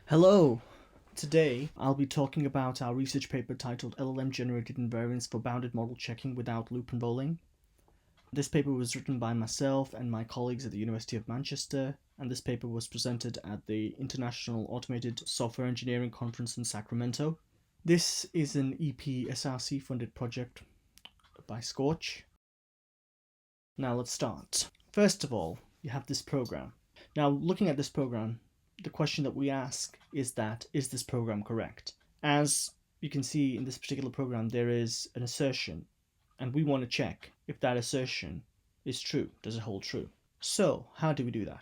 Hello! Today I'll be talking about our research paper titled LLM-Generated Invariants for Bounded Model Checking Without Loop Unrolling. This paper was written by myself and my colleagues at the University of Manchester, and this paper was presented at the International Automated Software Engineering Conference in Sacramento. This is an EPSRC funded project by Scorch. Now let's start. First of all, you have this program. Now looking at this program, the question that we ask is this program correct? As you can see in this particular program, there is an assertion, and we want to check if that assertion is true. Does it hold true? So how do we do that?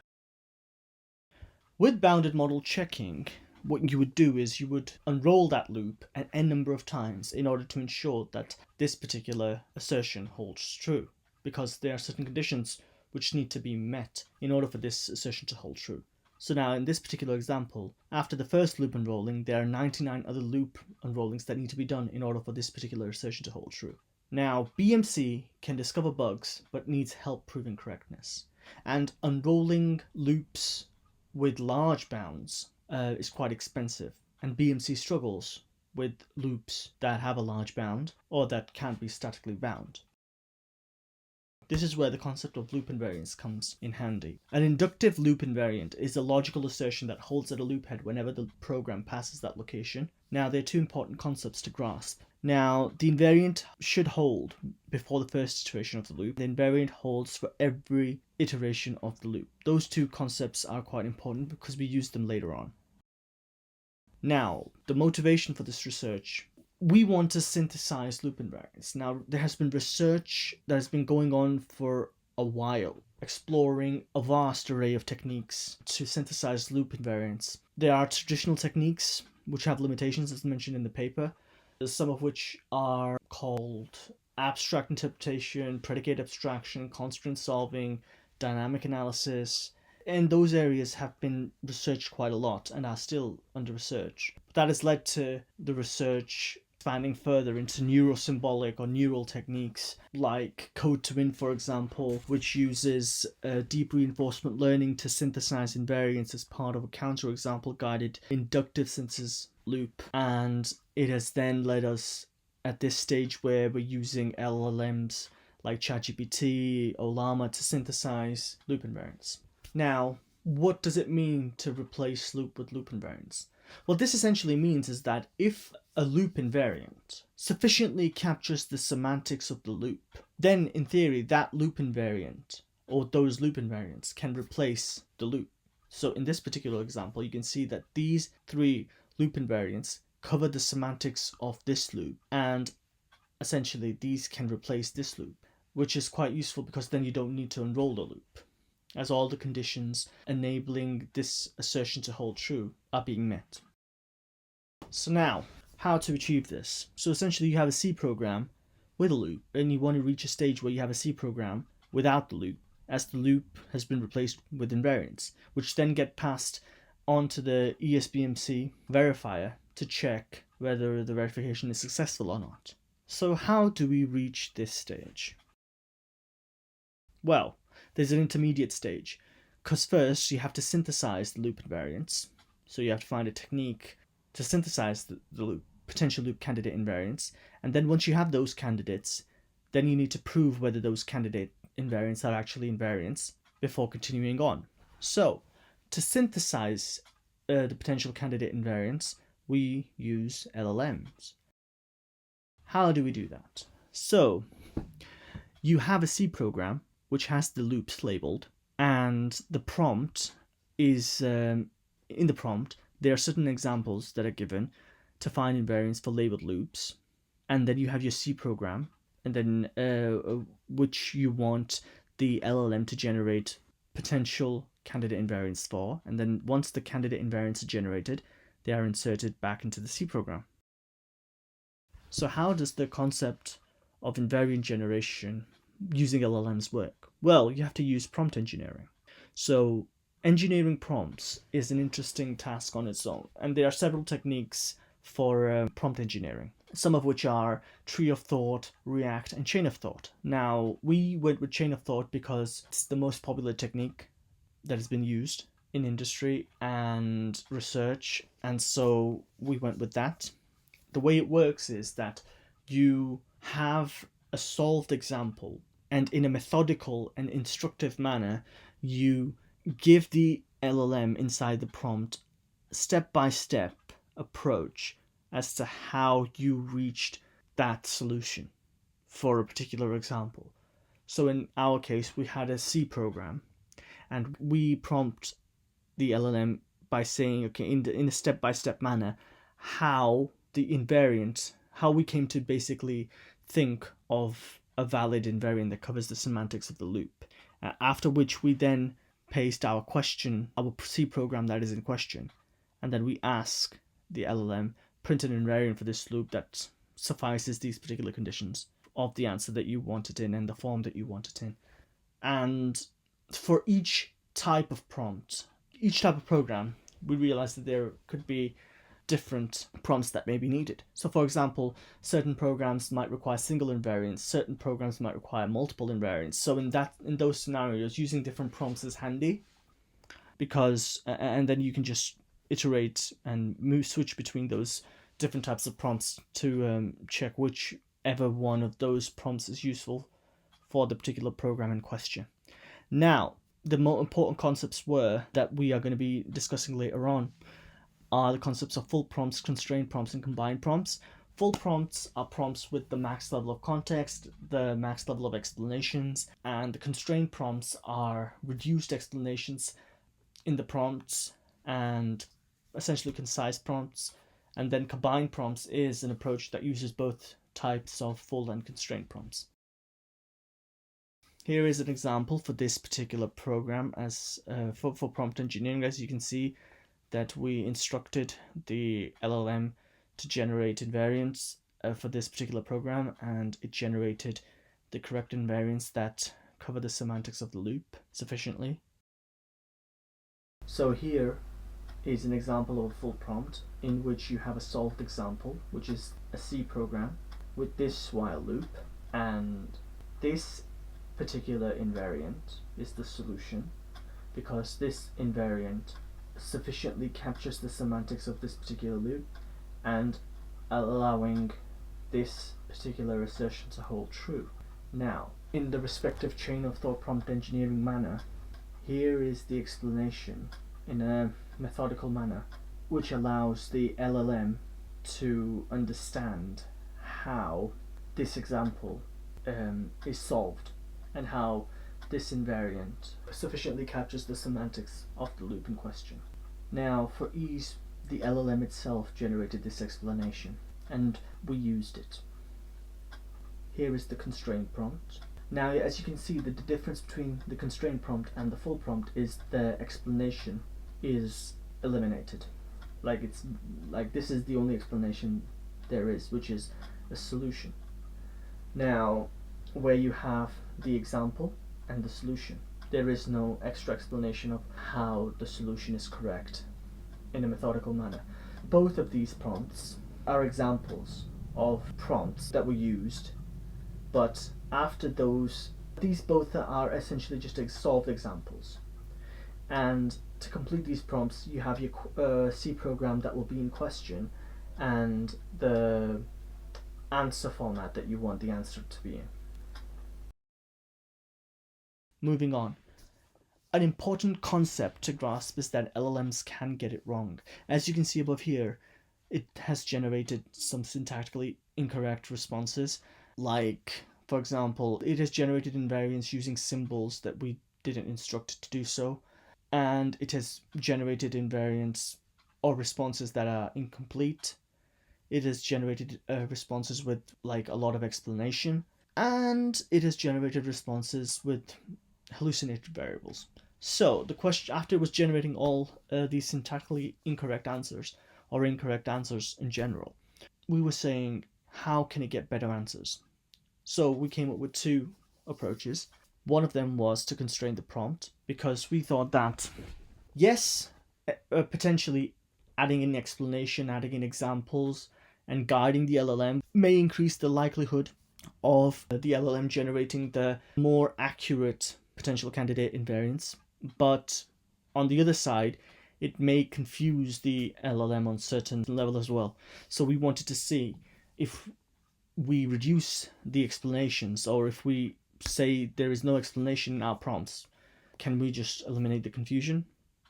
With bounded model checking, what you would do is you would unroll that loop an n number of times in order to ensure that this particular assertion holds true, because there are certain conditions which need to be met in order for this assertion to hold true. So now in this particular example, after the first loop unrolling, there are 99 other loop unrollings that need to be done in order for this particular assertion to hold true. Now, BMC can discover bugs, but needs help proving correctness. And unrolling loops with large bounds is quite expensive, and BMC struggles with loops that have a large bound or that can't be statically bound. This is where the concept of loop invariance comes in handy. An inductive loop invariant is a logical assertion that holds at a loop head whenever the program passes that location. Now, there are two important concepts to grasp. Now, the invariant should hold before the first iteration of the loop. The invariant holds for every iteration of the loop. Those two concepts are quite important because we use them later on. Now, the motivation for this research. We want to synthesize loop invariants. Now, there has been research that has been going on for a while, exploring a vast array of techniques to synthesize loop invariants. There are traditional techniques which have limitations, as mentioned in the paper, some of which are called abstract interpretation, predicate abstraction, constraint solving, dynamic analysis, and those areas have been researched quite a lot and are still under research. That has led to the research expanding further into neurosymbolic or neural techniques like code to win, for example, which uses deep reinforcement learning to synthesize invariants as part of a counterexample guided inductive synthesis loop. And it has then led us at this stage where we're using LLMs like ChatGPT or Llama to synthesize loop invariants. Now, what does it mean to replace loop with loop invariants? What this essentially means is that if a loop invariant sufficiently captures the semantics of the loop, then in theory that loop invariant or those loop invariants can replace the loop. So in this particular example, you can see that these three loop invariants cover the semantics of this loop, and essentially these can replace this loop, which is quite useful because then you don't need to unroll the loop, as all the conditions enabling this assertion to hold true are being met. So now, how to achieve this? So essentially you have a C program with a loop, and you want to reach a stage where you have a C program without the loop, as the loop has been replaced with invariants, which then get passed onto the ESBMC verifier to check whether the verification is successful or not. So how do we reach this stage? Well, there's an intermediate stage, because first you have to synthesize the loop invariants. So you have to find a technique to synthesize the loop, potential loop candidate invariants, and then once you have those candidates, then you need to prove whether those candidate invariants are actually invariants before continuing on. So to synthesize the potential candidate invariants, we use LLMs. How do we do that? So you have a C program which has the loops labeled, and the prompt is, in the prompt, there are certain examples that are given to find invariants for labeled loops, and then you have your C program, and then which you want the LLM to generate potential candidate invariants for, and then once the candidate invariants are generated, they are inserted back into the C program. So how does the concept of invariant generation using LLMs work? Well, you have to use prompt engineering. So engineering prompts is an interesting task on its own, and there are several techniques for prompt engineering, some of which are tree of thought, react, and chain of thought. Now, we went with chain of thought because it's the most popular technique that has been used, in industry and research, and so we went with that. The way it works is that you have a solved example, and in a methodical and instructive manner, you give the LLM inside the prompt step-by-step approach as to how you reached that solution for a particular example. So in our case, we had a C program, and we prompt the LLM by saying, okay, in a step-by-step manner, how the invariant, how we came to basically think of a valid invariant that covers the semantics of the loop. After which we then paste our question, our C program that is in question, and then we ask the LLM, print an invariant for this loop that suffices these particular conditions of the answer that you want it in and the form that you want it in. And for each type of prompt, each type of program, we realized that there could be different prompts that may be needed. So for example, certain programs might require single invariants, certain programs might require multiple invariants. So in those scenarios, using different prompts is handy, because and then you can just iterate and switch between those different types of prompts to check whichever one of those prompts is useful for the particular program in question. Now, the more important concepts that we are going to be discussing later on are the concepts of full prompts, constrained prompts, and combined prompts. Full prompts are prompts with the max level of context, the max level of explanations, and the constrained prompts are reduced explanations in the prompts and essentially concise prompts. And then combined prompts is an approach that uses both types of full and constrained prompts. Here is an example for this particular program as for prompt engineering. As you can see, that we instructed the LLM to generate invariants for this particular program, and it generated the correct invariants that cover the semantics of the loop sufficiently. So here is an example of a full prompt in which you have a solved example, which is a C program with this while loop, and this particular invariant is the solution, because this invariant sufficiently captures the semantics of this particular loop and allowing this particular assertion to hold true. Now, in the respective chain of thought prompt engineering manner, here is the explanation in a methodical manner, which allows the LLM to understand how this example is solved and how this invariant sufficiently captures the semantics of the loop in question. Now, for ease, the LLM itself generated this explanation, and we used it. Here is the constraint prompt. Now, as you can see, the difference between the constraint prompt and the full prompt is the explanation is eliminated. This is the only explanation there is, which is a solution. Now, where you have the example and the solution, there is no extra explanation of how the solution is correct in a methodical manner. Both of these prompts are examples of prompts that were used, but after these both are essentially just solved examples. And to complete these prompts, you have your C program that will be in question and the answer format that you want the answer to be in. Moving on. An important concept to grasp is that LLMs can get it wrong. As you can see above here, it has generated some syntactically incorrect responses. Like, for example, it has generated invariants using symbols that we didn't instruct it to do so. And it has generated invariants or responses that are incomplete. It has generated responses with a lot of explanation. And it has generated responses with hallucinated variables. So the question, after it was generating all these syntactically incorrect answers, or incorrect answers in general, we were saying, how can it get better answers? So we came up with two approaches. One of them was to constrain the prompt, because we thought that, yes, potentially adding in explanation, adding in examples, and guiding the LLM may increase the likelihood of the LLM generating the more accurate potential candidate invariants. But on the other side, it may confuse the LLM on certain level as well. So we wanted to see if we reduce the explanations, or if we say there is no explanation in our prompts, can we just eliminate the confusion?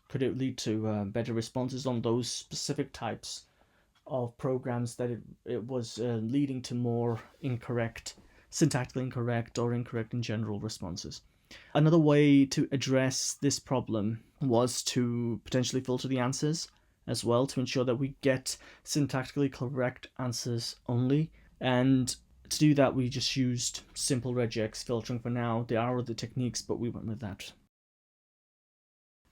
Could it lead to better responses on those specific types of programs that it was leading to more incorrect, syntactically incorrect or incorrect in general responses? Another way to address this problem was to potentially filter the answers as well, to ensure that we get syntactically correct answers only. And to do that, we just used simple regex filtering for now. There are other techniques, but we went with that.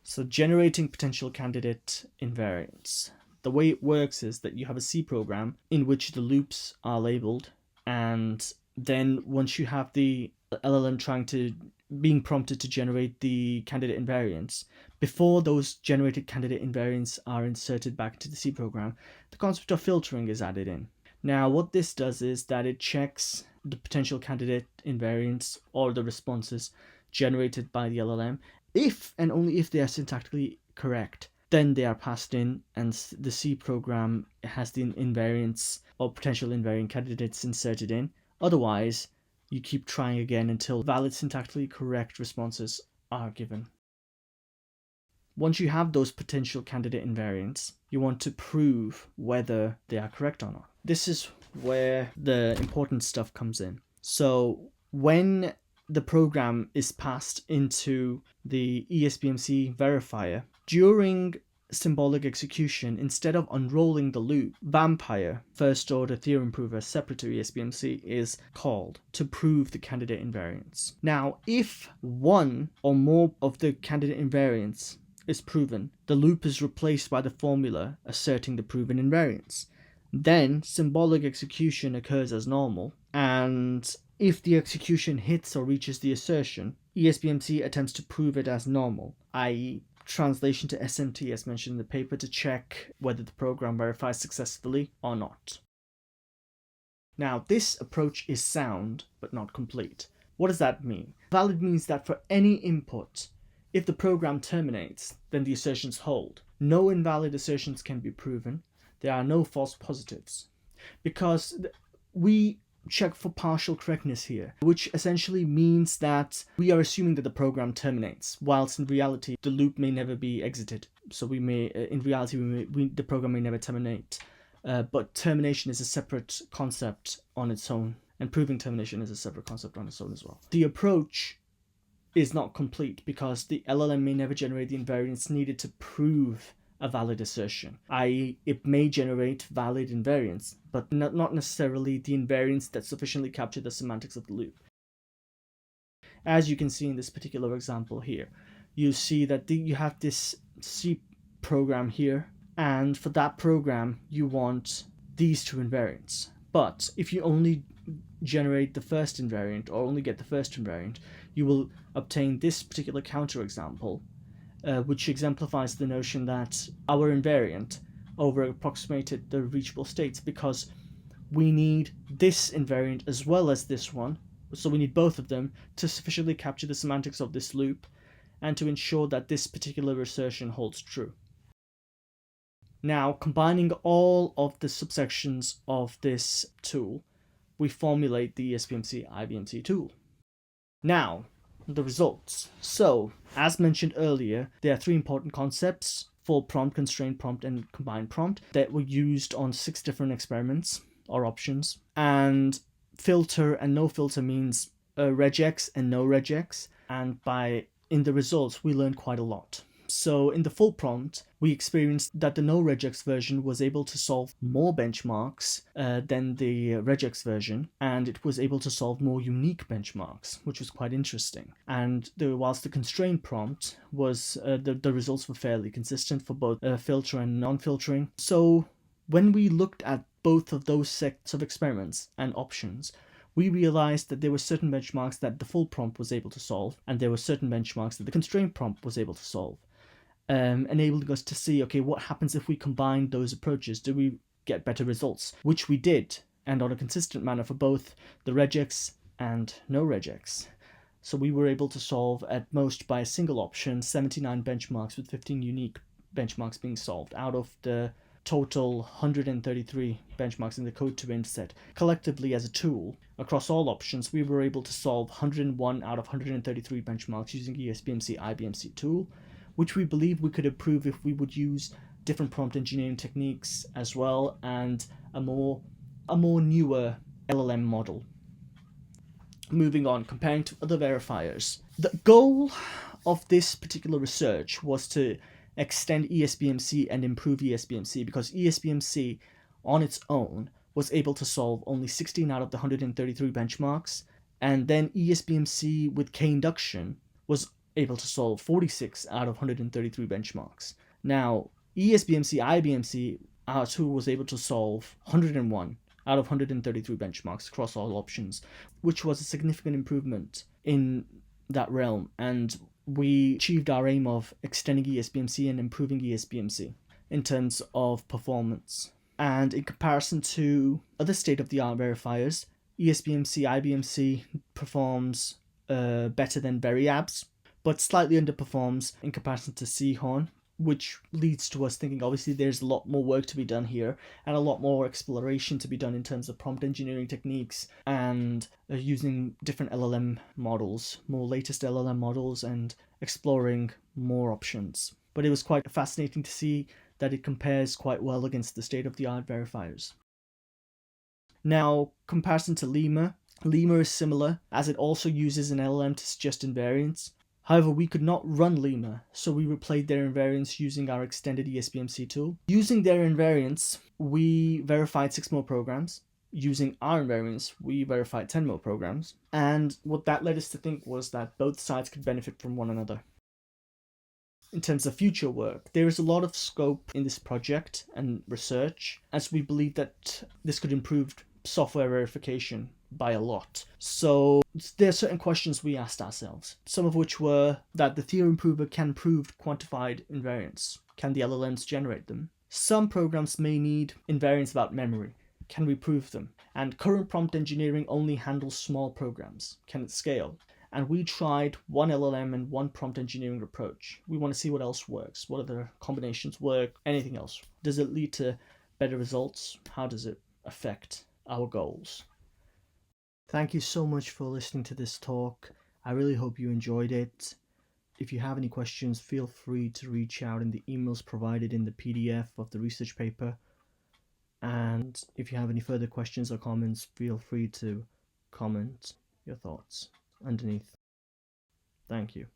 So generating potential candidate invariants. The way it works is that you have a C program in which the loops are labeled, and then once you have the LLM being prompted to generate the candidate invariants, before those generated candidate invariants are inserted back into the C program, the concept of filtering is added in. Now, what this does is that it checks the potential candidate invariants or the responses generated by the LLM. If and only if they are syntactically correct, then they are passed in, and the C program has the invariants or potential invariant candidates inserted in. Otherwise, you keep trying again until valid syntactically correct responses are given. Once you have those potential candidate invariants, you want to prove whether they are correct or not. This is where the important stuff comes in. So when the program is passed into the ESBMC verifier, during symbolic execution, instead of unrolling the loop, Vampire, first order theorem prover separate to ESBMC, is called to prove the candidate invariants. Now, if one or more of the candidate invariants is proven, the loop is replaced by the formula asserting the proven invariants. Then symbolic execution occurs as normal, and if the execution hits or reaches the assertion, ESBMC attempts to prove it as normal, i.e. translation to SMT as mentioned in the paper, to check whether the program verifies successfully or not. Now, this approach is sound but not complete. What does that mean? Valid means that for any input, if the program terminates, then the assertions hold. No invalid assertions can be proven. There are no false positives, because we check for partial correctness here, which essentially means that we are assuming that the program terminates, whilst in reality the loop may never be exited. So we may, in reality, the program may never terminate. But termination is a separate concept on its own, and proving termination is a separate concept on its own as well. The approach is not complete because the LLM may never generate the invariants needed to prove a valid assertion, i.e. it may generate valid invariants, but not necessarily the invariants that sufficiently capture the semantics of the loop. As you can see in this particular example here, you see that you have this C program here, and for that program you want these two invariants. But if you only generate the first invariant, or only get the first invariant, you will obtain this particular counterexample, which exemplifies the notion that our invariant over approximated the reachable states, because we need this invariant as well as this one, so we need both of them to sufficiently capture the semantics of this loop and to ensure that this particular assertion holds true. Now, combining all of the subsections of this tool, we formulate the ESBMC IBMC tool. Now, the results. So, as mentioned earlier, there are three important concepts: full prompt, constrained prompt, and combined prompt, that were used on 6 different experiments or options. And filter and no filter means regex and no regex. And in the results, we learned quite a lot. So in the full prompt, we experienced that the no regex version was able to solve more benchmarks than the regex version, and it was able to solve more unique benchmarks, which was quite interesting. And whilst the constrained prompt was, the results were fairly consistent for both filter and non-filtering. So when we looked at both of those sets of experiments and options, we realized that there were certain benchmarks that the full prompt was able to solve, and there were certain benchmarks that the constrained prompt was able to solve. Enabling us to see, okay, what happens if we combine those approaches? Do we get better results? Which we did, and on a consistent manner for both the regex and no regex. So we were able to solve, at most by a single option, 79 benchmarks, with 15 unique benchmarks being solved out of the total 133 benchmarks in the code to win set. Collectively, as a tool, across all options, we were able to solve 101 out of 133 benchmarks using ESBMC IBMC tool, which we believe we could improve if we would use different prompt engineering techniques as well, and a more newer LLM model. Moving on, comparing to other verifiers. The goal of this particular research was to extend ESBMC and improve ESBMC, because ESBMC on its own was able to solve only 16 out of the 133 benchmarks, and then ESBMC with K-induction was able to solve 46 out of 133 benchmarks. Now, ESBMC IBMC, our tool, was able to solve 101 out of 133 benchmarks across all options, which was a significant improvement in that realm, and we achieved our aim of extending ESBMC and improving ESBMC in terms of performance. And in comparison to other state-of-the-art verifiers, ESBMC IBMC performs better than Variabs, but slightly underperforms in comparison to Seahorn, which leads to us thinking obviously there's a lot more work to be done here and a lot more exploration to be done in terms of prompt engineering techniques and using different LLM models, more latest LLM models, and exploring more options. But it was quite fascinating to see that it compares quite well against the state-of-the-art verifiers. Now, comparison to Lemur. Lemur is similar, as it also uses an LLM to suggest invariants. However, we could not run Lemur, so we replayed their invariants using our extended ESBMC tool. Using their invariants, we verified 6 more programs. Using our invariants, we verified 10 more programs. And what that led us to think was that both sides could benefit from one another. In terms of future work, there is a lot of scope in this project and research, as we believe that this could improve software verification by a lot. So there are certain questions we asked ourselves, some of which were that the theorem prover can prove quantified invariants. Can the LLMs generate them? Some programs may need invariants about memory. Can we prove them? And current prompt engineering only handles small programs. Can it scale? And we tried one LLM and one prompt engineering approach. We want to see what else works. What other combinations work? Anything else? Does it lead to better results? How does it affect our goals? Thank you so much for listening to this talk. I really hope you enjoyed it. If you have any questions, feel free to reach out in the emails provided in the PDF of the research paper. And if you have any further questions or comments, feel free to comment your thoughts underneath. Thank you.